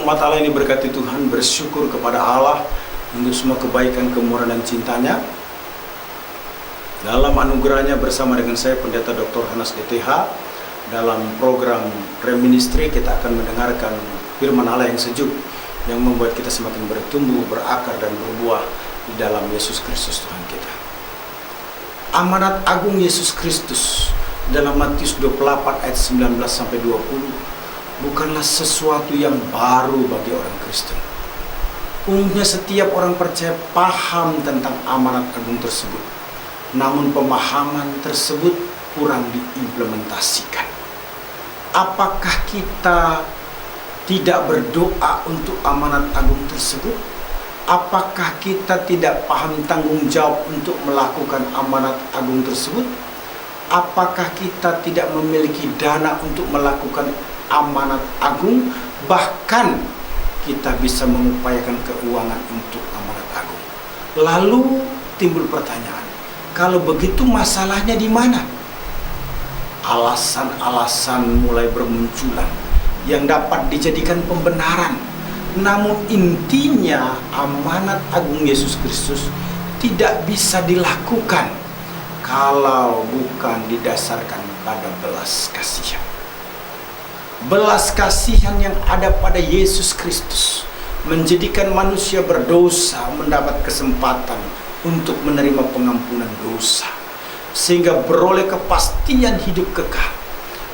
Jemaat Allah ini berkati Tuhan, bersyukur kepada Allah untuk semua kebaikan, kemurahan dan cintanya. Dalam anugerahnya bersama dengan saya Pendeta Dr. Hanas DTH, dalam program Reministri kita akan mendengarkan firman Allah yang sejuk, yang membuat kita semakin bertumbuh, berakar dan berbuah di dalam Yesus Kristus Tuhan kita. Amanat agung Yesus Kristus dalam Matius 28 ayat 19 sampai 20 bukanlah sesuatu yang baru bagi orang Kristen. Umumnya setiap orang percaya paham tentang amanat agung tersebut, namun pemahaman tersebut kurang diimplementasikan. Apakah kita tidak berdoa untuk amanat agung tersebut? Apakah kita tidak paham tanggung jawab untuk melakukan amanat agung tersebut? Apakah kita tidak memiliki dana untuk melakukan amanat agung? Bahkan kita bisa mengupayakan keuangan untuk amanat agung. Lalu timbul pertanyaan, kalau begitu masalahnya di mana? Alasan-alasan mulai bermunculan yang dapat dijadikan pembenaran. Namun intinya amanat agung Yesus Kristus tidak bisa dilakukan kalau bukan didasarkan pada belas kasihan. Belas kasihan yang ada pada Yesus Kristus menjadikan manusia berdosa mendapat kesempatan untuk menerima pengampunan dosa, sehingga beroleh kepastian hidup kekal.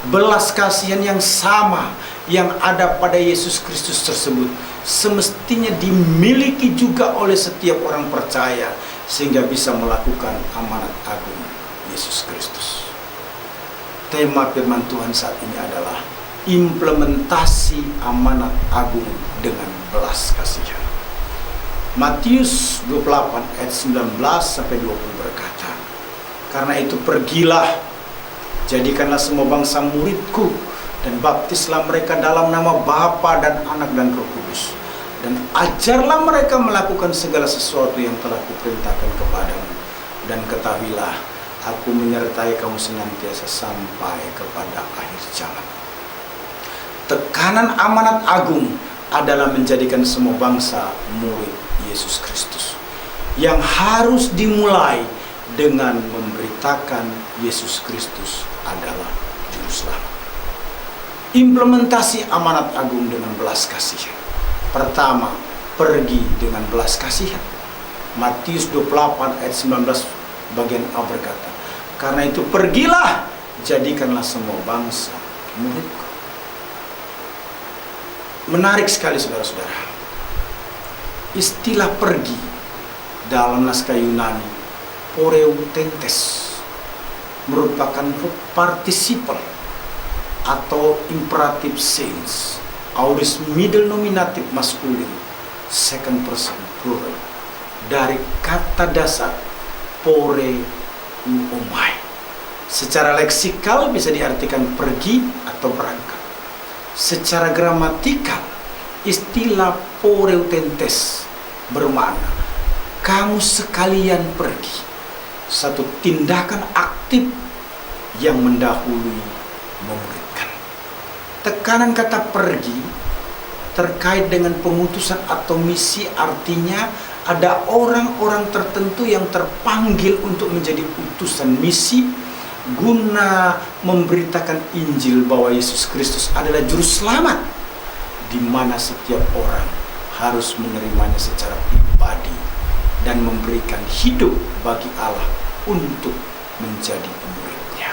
Belas kasihan yang sama yang ada pada Yesus Kristus tersebut semestinya dimiliki juga oleh setiap orang percaya, sehingga bisa melakukan amanat agung Yesus Kristus. Tema firman Tuhan saat ini adalah implementasi amanat agung dengan belas kasihan. Matius 28 ayat 19 sampai 20 berkata, "Karena itu pergilah, jadikanlah semua bangsa muridku, dan baptislah mereka dalam nama Bapa dan Anak dan Roh Kudus, dan ajarlah mereka melakukan segala sesuatu yang telah kuperintahkan kepadamu. Dan ketahuilah, aku menyertai kamu senantiasa sampai kepada akhir zaman." Tekanan amanat agung adalah menjadikan semua bangsa murid Yesus Kristus, yang harus dimulai dengan memberitakan Yesus Kristus adalah juru selamat. Implementasi amanat agung dengan belas kasihan. Pertama, pergi dengan belas kasihan. Matius 28 ayat 19 bagian A berkata, "Karena itu pergilah, jadikanlah semua bangsa muridku." Menarik sekali saudara-saudara. Istilah pergi dalam naskah Yunani poreutentes merupakan participle atau imperative sense, aorist middle nominative maskulin, second person plural, dari kata dasar pore umai. Secara leksikal bisa diartikan pergi atau berangkat. Secara gramatikal, istilah poreutentes bermakna kamu sekalian pergi, satu tindakan aktif yang mendahului memuridkan. Tekanan kata pergi terkait dengan pengutusan atau misi, artinya ada orang-orang tertentu yang terpanggil untuk menjadi utusan misi guna memberitakan Injil bahwa Yesus Kristus adalah juru selamat, di mana setiap orang harus menerimanya secara pribadi dan memberikan hidup bagi Allah untuk menjadi muridnya.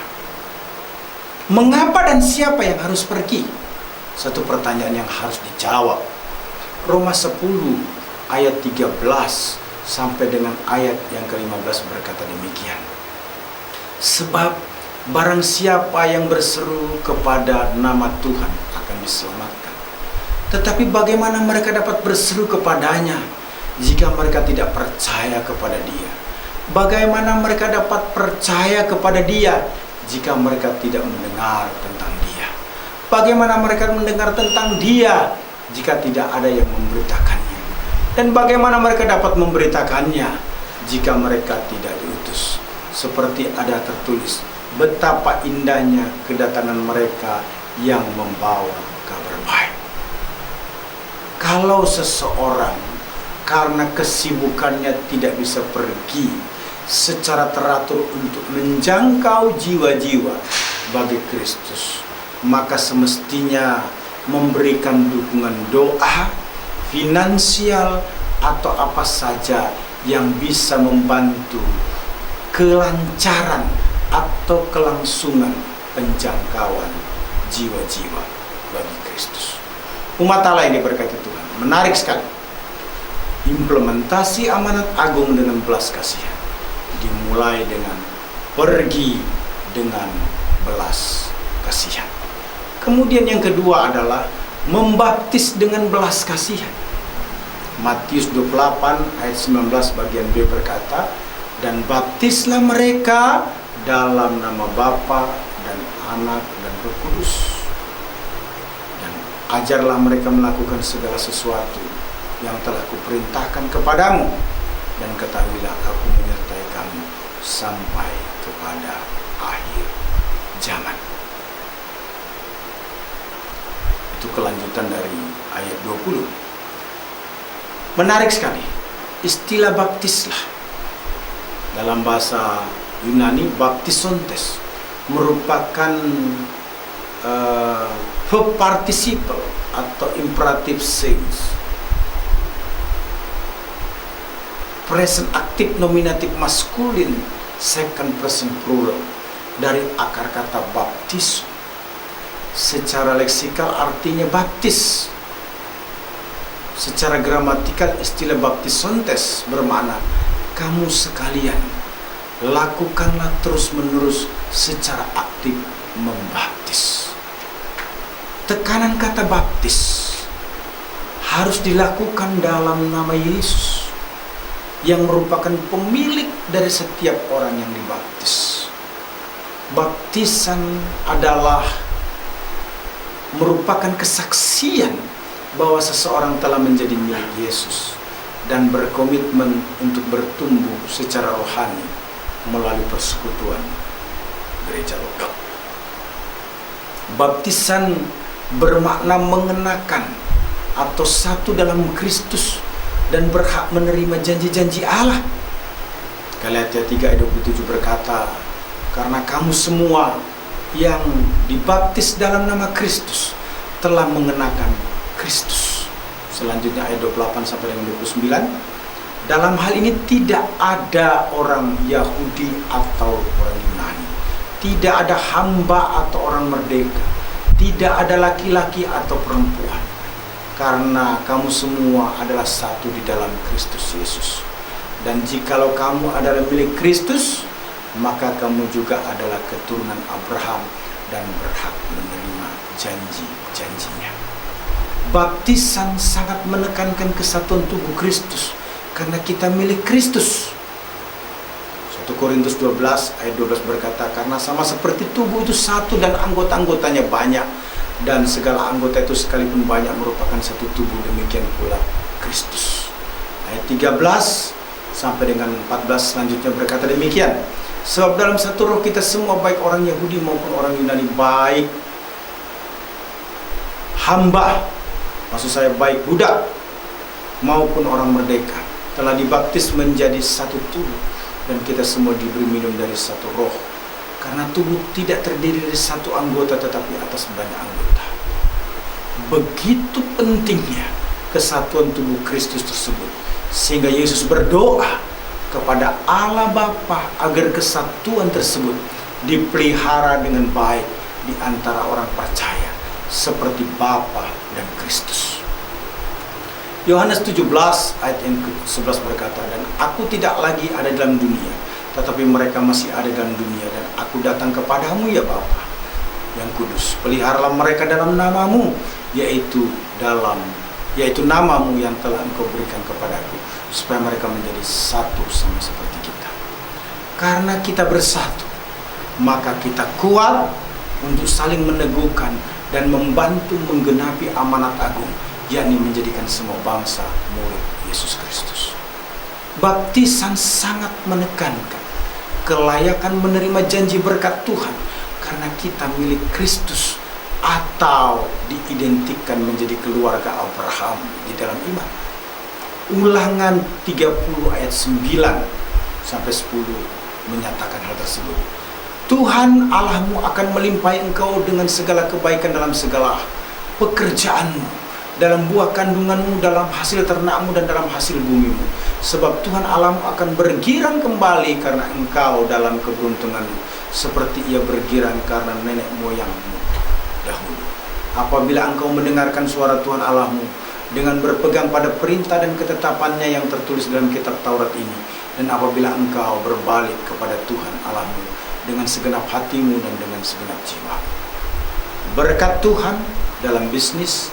Mengapa dan siapa yang harus pergi? Satu pertanyaan yang harus dijawab. Roma 10 ayat 13 sampai dengan ayat yang ke-15 berkata demikian. "Sebab barang siapa yang berseru kepada nama Tuhan akan diselamatkan. Tetapi bagaimana mereka dapat berseru kepadanya jika mereka tidak percaya kepada Dia? Bagaimana mereka dapat percaya kepada Dia jika mereka tidak mendengar tentang Dia? Bagaimana mereka mendengar tentang Dia jika tidak ada yang memberitakannya? Dan bagaimana mereka dapat memberitakannya jika mereka tidak diutus? Seperti ada tertulis, betapa indahnya kedatangan mereka yang membawa kabar baik." Kalau seseorang karena kesibukannya tidak bisa pergi secara teratur untuk menjangkau jiwa-jiwa bagi Kristus, maka semestinya memberikan dukungan doa, finansial, atau apa saja yang bisa membantu kelancaran atau kelangsungan penjangkauan jiwa-jiwa bagi Kristus. Umat Allah ini berkati Tuhan, menarik sekali. Implementasi amanat agung dengan belas kasihan dimulai dengan pergi dengan belas kasihan. Kemudian yang kedua adalah membaptis dengan belas kasihan. Matius 28 ayat 19 bagian B berkata, dan baptislah mereka dalam nama Bapa dan Anak dan Roh Kudus, dan ajarlah mereka melakukan segala sesuatu yang telah kuperintahkan kepadamu, dan ketahuilah aku menyertai kamu sampai kepada akhir zaman. Itu kelanjutan dari ayat 20. Menarik sekali. Istilah baptislah dalam bahasa Yunani baptisontes merupakan verb participle atau imperative sense, present active nominative maskulin second person plural dari akar kata baptis. Secara leksikal artinya baptis. Secara gramatikal istilah baptisontes bermakna kamu sekalian lakukanlah terus-menerus secara aktif membaptis. Tekanan kata baptis harus dilakukan dalam nama Yesus yang merupakan pemilik dari setiap orang yang dibaptis. Baptisan adalah merupakan kesaksian bahwa seseorang telah menjadi milik Yesus dan berkomitmen untuk bertumbuh secara rohani melalui persekutuan gereja lokal. Baptisan bermakna mengenakan atau satu dalam Kristus dan berhak menerima janji-janji Allah. Galatia 3 ayat 27 berkata, karena kamu semua yang dibaptis dalam nama Kristus telah mengenakan Kristus. Selanjutnya ayat 28 sampai dengan 29. Dalam hal ini tidak ada orang Yahudi atau orang Yunani, tidak ada hamba atau orang merdeka, tidak ada laki-laki atau perempuan, karena kamu semua adalah satu di dalam Kristus Yesus. Dan jikalau kamu adalah milik Kristus, maka kamu juga adalah keturunan Abraham dan berhak menerima janji-janjinya. Baptisan sangat menekankan kesatuan tubuh Kristus karena kita milik Kristus. 1 Korintus 12 ayat 12 berkata, karena sama seperti tubuh itu satu dan anggota-anggotanya banyak, dan segala anggota itu sekalipun banyak merupakan satu tubuh, demikian pula Kristus. Ayat 13 sampai dengan 14 selanjutnya berkata demikian, sebab dalam satu roh kita semua, baik orang Yahudi maupun orang Yunani, baik hamba, maksud saya baik budak maupun orang merdeka, telah dibaptis menjadi satu tubuh, dan kita semua diberi minum dari satu roh, karena tubuh tidak terdiri dari satu anggota tetapi atas banyak anggota. Begitu pentingnya kesatuan tubuh Kristus tersebut, sehingga Yesus berdoa kepada Allah Bapa agar kesatuan tersebut dipelihara dengan baik di antara orang percaya seperti Bapa dan Kristus. Yohanes 17 ayat yang ke-11 berkata, dan aku tidak lagi ada dalam dunia, tetapi mereka masih ada dalam dunia, dan aku datang kepadamu ya Bapa yang kudus. Peliharalah mereka dalam namamu, yaitu namamu yang telah engkau berikan kepadaku, supaya mereka menjadi satu sama seperti kita. Karena kita bersatu, maka kita kuat untuk saling meneguhkan dan membantu menggenapi amanat agung, yakni menjadikan semua bangsa murid Yesus Kristus. Baptisan sangat menekankan kelayakan menerima janji berkat Tuhan karena kita milik Kristus atau diidentikan menjadi keluarga Abraham di dalam iman. Ulangan 30 ayat 9 sampai 10 menyatakan hal tersebut. Tuhan Allahmu akan melimpahi engkau dengan segala kebaikan dalam segala pekerjaanmu, dalam buah kandunganmu, dalam hasil ternakmu, dan dalam hasil bumimu. Sebab Tuhan Allahmu akan bergirang kembali karena engkau dalam keberuntunganmu, seperti ia bergirang karena nenek moyangmu dahulu. Apabila engkau mendengarkan suara Tuhan Allahmu dengan berpegang pada perintah dan ketetapannya yang tertulis dalam kitab Taurat ini, dan apabila engkau berbalik kepada Tuhan Allahmu dengan segenap hatimu dan dengan segenap jiwamu. Berkat Tuhan dalam bisnis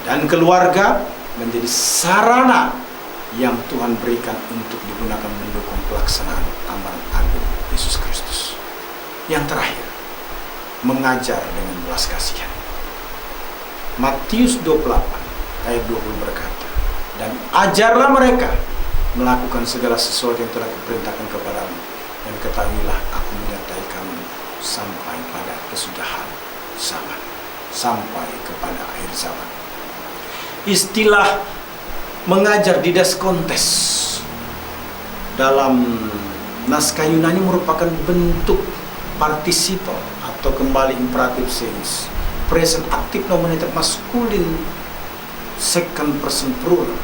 dan keluarga menjadi sarana yang Tuhan berikan untuk digunakan mendukung pelaksanaan amanat agung Yesus Kristus. Yang terakhir, mengajar dengan belas kasihan. Matius 28 ayat 20 berkata, dan ajarlah mereka melakukan segala sesuatu yang telah kuperintahkan kepadamu, dan ketahuilah aku menyertai kamu sampai pada kesudahan zaman, sampai kepada akhir zaman. Istilah mengajar didaskontes dalam naskah Yunani merupakan bentuk participle atau kembali imperative sense, present active nominative masculine second person plural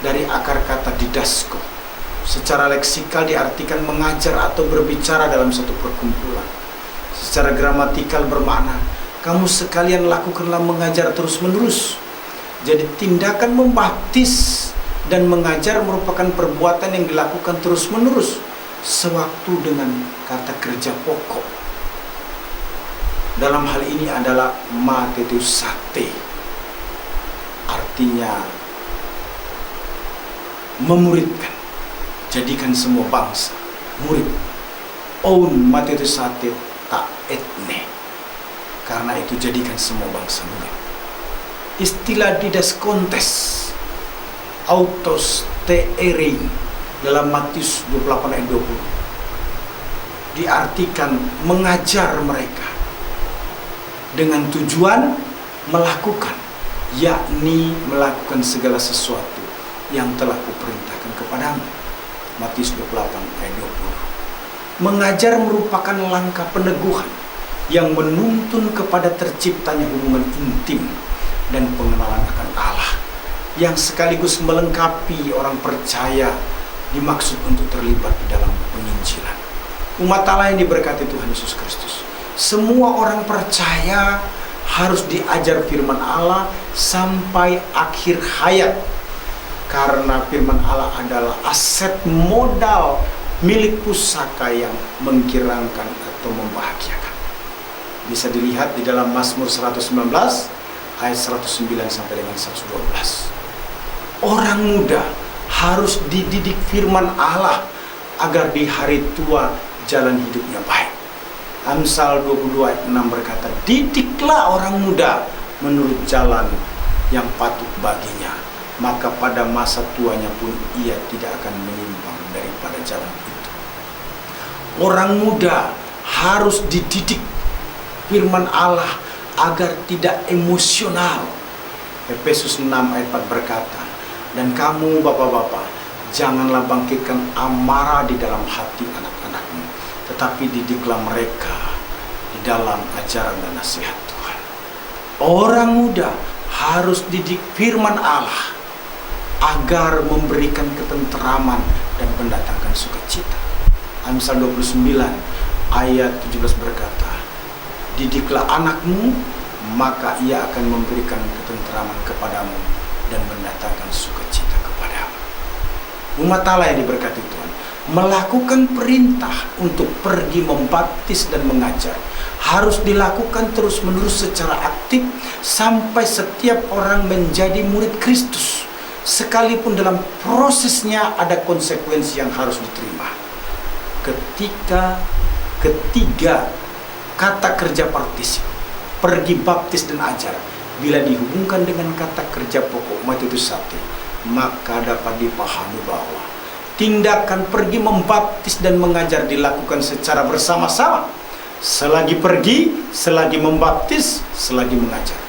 dari akar kata didasko. Secara leksikal diartikan mengajar atau berbicara dalam satu perkumpulan. Secara gramatikal bermakna kamu sekalian lakukanlah mengajar terus-menerus. Jadi tindakan membaptis dan mengajar merupakan perbuatan yang dilakukan terus-menerus sewaktu dengan kata kerja pokok. Dalam hal ini adalah matetusate, artinya memuridkan. Jadikan semua bangsa murid. Oun matetusate tak etne, karena itu jadikan semua bangsa murid. Istilah didaskontes autos te erein dalam Matius 28 ayat 20 diartikan mengajar mereka dengan tujuan melakukan, yakni melakukan segala sesuatu yang telah kuperintahkan kepadamu. Matius 28 ayat 20. Mengajar merupakan langkah peneguhan yang menuntun kepada terciptanya hubungan intim dan pengenalan akan Allah, yang sekaligus melengkapi orang percaya dimaksud untuk terlibat di dalam penginjilan. Umat Allah yang diberkati Tuhan Yesus Kristus, semua orang percaya harus diajar firman Allah sampai akhir hayat, karena firman Allah adalah aset modal milik pusaka yang mengkirangkan atau membahagiakan. Bisa dilihat di dalam Mazmur 119 ayat 109 sampai dengan 112. Orang muda harus dididik firman Allah agar di hari tua jalan hidupnya baik. Amsal 22 ayat 6 berkata, didiklah orang muda menurut jalan yang patut baginya, maka pada masa tuanya pun ia tidak akan menyimpang daripada jalan itu. Orang muda harus dididik firman Allah agar tidak emosional. Efesus 6 ayat 4 berkata, dan kamu bapak-bapak, janganlah bangkitkan amarah di dalam hati anak-anakmu, tetapi didiklah mereka di dalam ajaran dan nasihat Tuhan. Orang muda harus didik firman Allah agar memberikan ketenteraman dan mendatangkan sukacita. Amsal 29 ayat 17 berkata, didiklah anakmu, maka ia akan memberikan ketenteraman kepadamu dan mendatangkan sukacita kepadamu. Umat Allah yang diberkati Tuhan, melakukan perintah untuk pergi membaptis dan mengajar harus dilakukan terus-menerus secara aktif sampai setiap orang menjadi murid Kristus. Sekalipun dalam prosesnya ada konsekuensi yang harus diterima. Ketiga kata kerja partisip, pergi, baptis, dan ajar, bila dihubungkan dengan kata kerja pokok matetusate, maka dapat dipahami bahwa tindakan pergi membaptis dan mengajar dilakukan secara bersama-sama selagi pergi, selagi membaptis, selagi mengajar.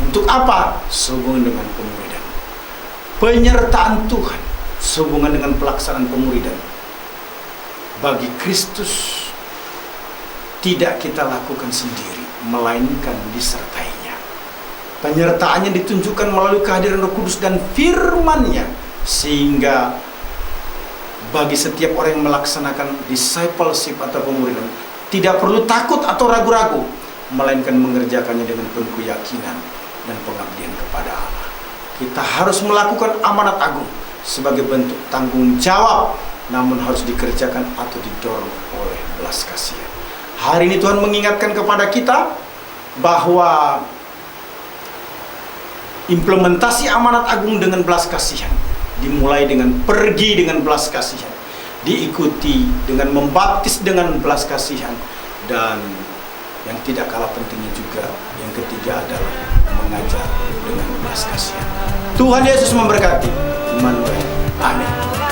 Untuk apa? Sehubungan dengan pemuridan. Penyertaan Tuhan sehubungan dengan pelaksanaan pemuridan. Bagi Kristus tidak kita lakukan sendiri, melainkan disertainya. Penyertaannya ditunjukkan melalui kehadiran Roh Kudus dan firman-Nya, sehingga bagi setiap orang yang melaksanakan discipleship atau pemuridan tidak perlu takut atau ragu-ragu, melainkan mengerjakannya dengan penuh keyakinan dan pengabdian kepada Allah. Kita harus melakukan amanat agung sebagai bentuk tanggung jawab, namun harus dikerjakan atau didorong oleh belas kasihan. Hari ini Tuhan mengingatkan kepada kita bahwa implementasi amanat agung dengan belas kasihan dimulai dengan pergi dengan belas kasihan, diikuti dengan membaptis dengan belas kasihan, dan yang tidak kalah pentingnya juga yang ketiga adalah mengajar dengan belas kasihan. Tuhan Yesus memberkati. Immanuel. Amin.